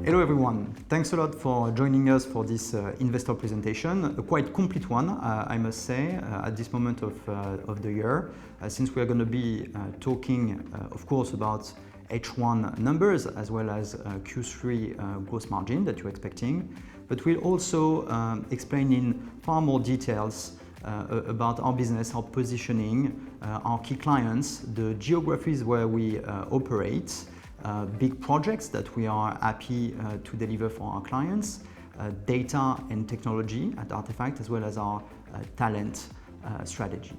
Hello everyone, thanks a lot for joining us for this investor presentation, a quite complete one, I must say, at this moment of the year, since we are going to be talking, of course, about H1 numbers as well as Q3 gross margin that you're expecting, but we'll also explain in far more details about our business, our positioning, our key clients, the geographies where we operate, big projects that we are happy to deliver for our clients, data and technology at Artefact, as well as our talent strategy.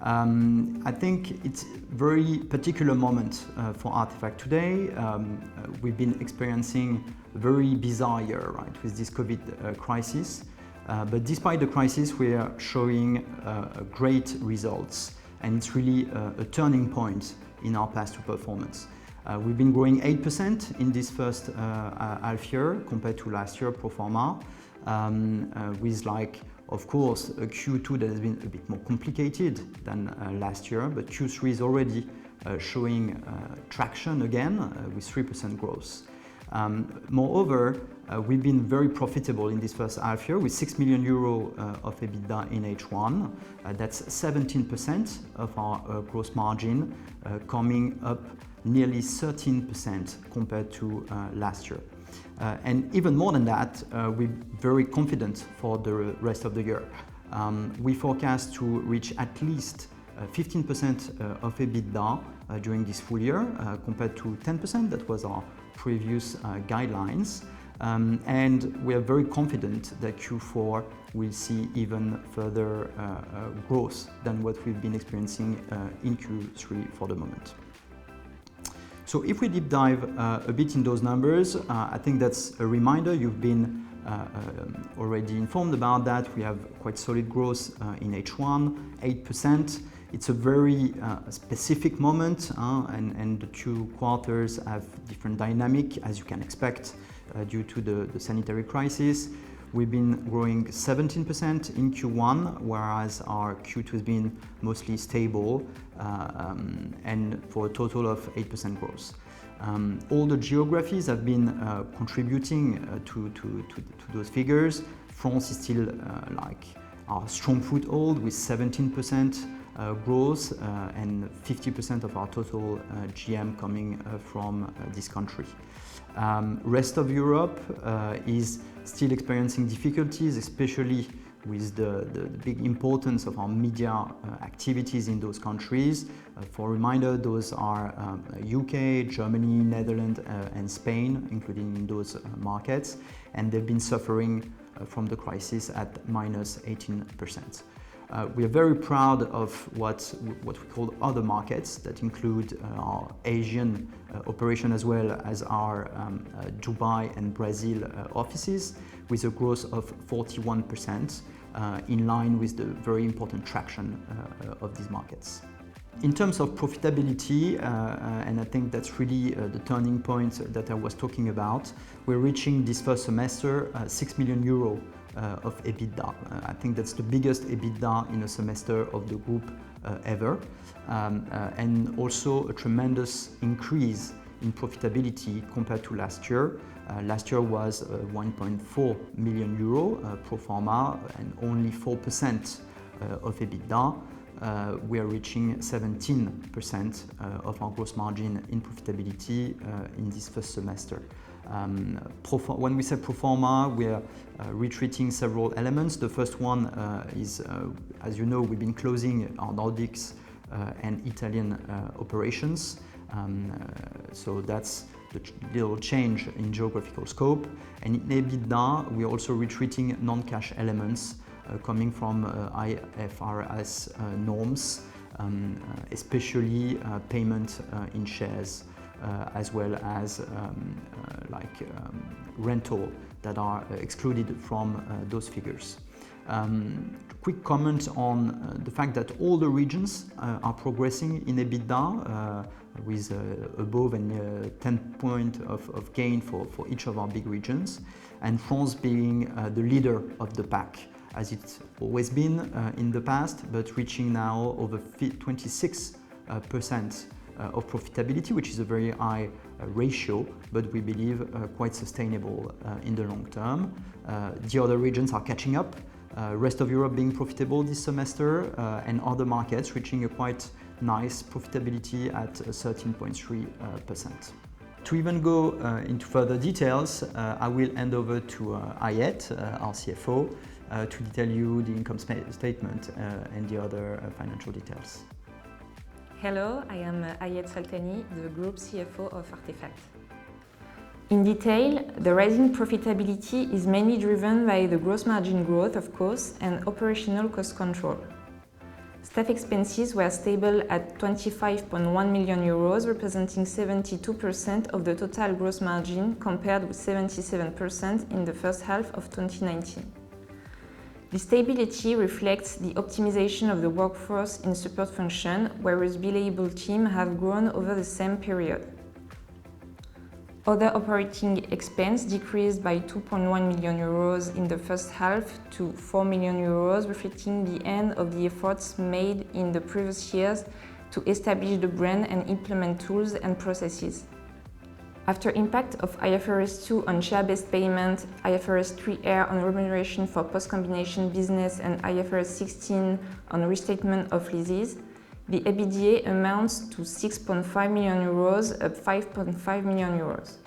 I think it's a very particular moment for Artefact today. We've been experiencing a very bizarre year, right, with this COVID crisis. But despite the crisis, we are showing great results, and it's really a turning point in our path to performance. We've been growing 8% in this first half year compared to last year pro forma, with, of course, a Q2 that has been a bit more complicated than last year, but Q3 is already showing traction again with 3% growth. Moreover, we've been very profitable in this first half year with 6 million euro of EBITDA in H1. That's 17% of our gross margin, coming up nearly 13% compared to last year. And even more than that, we're very confident for the rest of the year. We forecast to reach at least 15% of EBITDA during this full year, compared to 10% that was our previous guidelines. And we are very confident that Q4 will see even further growth than what we've been experiencing in Q3 for the moment. So if we deep dive a bit in those numbers, I think that's a reminder. You've been already informed about that. We have quite solid growth in H1, 8%. It's a very specific moment, and the two quarters have different dynamic, as you can expect, due to the sanitary crisis. We've been growing 17% in Q1, whereas our Q2 has been mostly stable, and for a total of 8% growth. All the geographies have been contributing to those figures. France is still our strong foothold with 17% growth, and 50% of our total GM coming from this country. Rest of Europe is still experiencing difficulties, especially with the big importance of our media activities in those countries. For a reminder, those are UK, Germany, Netherlands, and Spain, including in those markets, and they've been suffering from the crisis at -18%. We are very proud of what we call other markets that include our Asian operation as well as our Dubai and Brazil offices, with a growth of 41%, in line with the very important traction of these markets. In terms of profitability, and I think that's really the turning point that I was talking about, we're reaching this first semester 6 million euro of EBITDA. I think that's the biggest EBITDA in a semester of the group ever, and also a tremendous increase in profitability compared to last year. Last year was 1.4 million euro pro forma and only 4% of EBITDA. We are reaching 17% of our gross margin in profitability in this first semester. When we say pro forma, we are retreating several elements. The first one is, as you know, we've been closing our Nordics and Italian operations. So that's the little change in geographical scope. And in EBITDA, we are also retreating non-cash elements coming from IFRS norms, especially payment in shares, as well as rental that are excluded from those figures. Quick comment on the fact that all the regions are progressing in EBITDA, with above and 10 points of gain for each of our big regions, and France being the leader of the pack, as it's always been in the past, but reaching now over 26% of profitability, which is a very high ratio, but we believe quite sustainable in the long term. The other regions are catching up, rest of Europe being profitable this semester, and other markets reaching a quite nice profitability at 13.3%. To even go into further details, I will hand over to Ayet, our CFO, to detail you the income statement and the other financial details. Hello, I am Ayet Saltani, the Group CFO of Artefact. In detail, the rising profitability is mainly driven by the gross margin growth, of course, and operational cost control. Staff expenses were stable at 25.1 million euros, representing 72% of the total gross margin, compared with 77% in the first half of 2019. The stability reflects the optimization of the workforce in support function, whereas billable team have grown over the same period. Other operating expense decreased by 2.1 million euros in the first half to 4 million euros, reflecting the end of the efforts made in the previous years to establish the brand and implement tools and processes. After impact of IFRS 2 on share-based payment, IFRS 3R on remuneration for post-combination business, and IFRS 16 on restatement of leases, the EBITDA amounts to 6.5 million euros, up 5.5 million euros.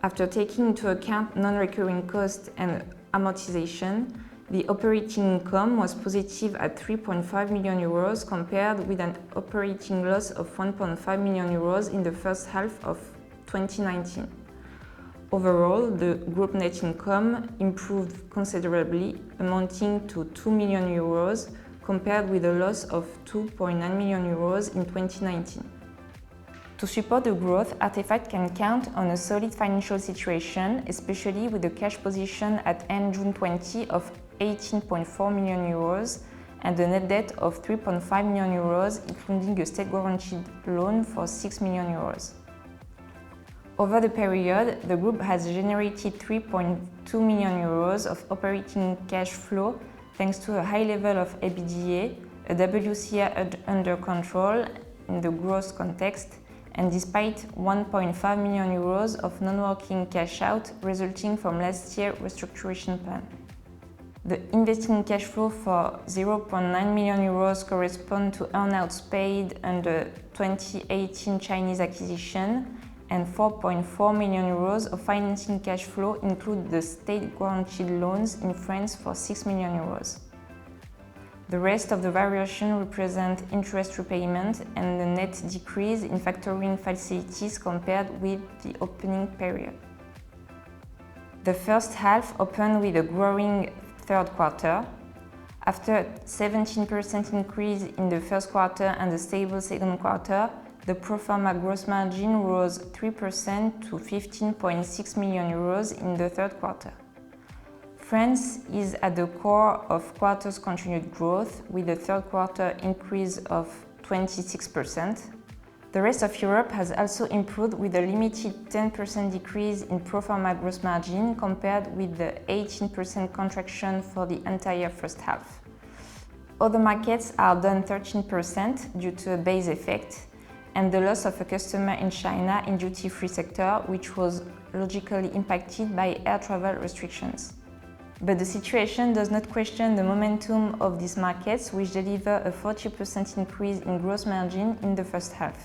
After taking into account non-recurring costs and amortization, the operating income was positive at 3.5 million euros, compared with an operating loss of 1.5 million euros in the first half of 2019. Overall, the group net income improved considerably, amounting to 2 million euros, compared with a loss of 2.9 million euros in 2019. To support the growth, Artefact can count on a solid financial situation, especially with the cash position at end June 20 of 18.4 million euros and a net debt of 3.5 million euros, including a state-guaranteed loan for 6 million euros. Over the period, the group has generated 3.2 million euros of operating cash flow thanks to a high level of EBITDA, a WCR under control in the growth context, and despite 1.5 million euros of non-working cash out resulting from last year's restructuring plan. The investing cash flow for 0.9 million euros correspond to earnouts paid under 2018 Chinese acquisition, and 4.4 million euros of financing cash flow include the state-guaranteed loans in France for 6 million euros. The rest of the variation represent interest repayment and the net decrease in factoring facilities compared with the opening period. The first half opened with a growing third quarter. After a 17% increase in the first quarter and a stable second quarter, the pro forma gross margin rose 3% to 15.6 million euros in the third quarter. France is at the core of quarter's continued growth, with a third quarter increase of 26%. The rest of Europe has also improved, with a limited 10% decrease in pro forma gross margin compared with the 18% contraction for the entire first half. Other markets are down 13% due to a base effect and the loss of a customer in China in duty-free sector, which was logically impacted by air travel restrictions. But the situation does not question the momentum of these markets, which deliver a 40% increase in gross margin in the first half.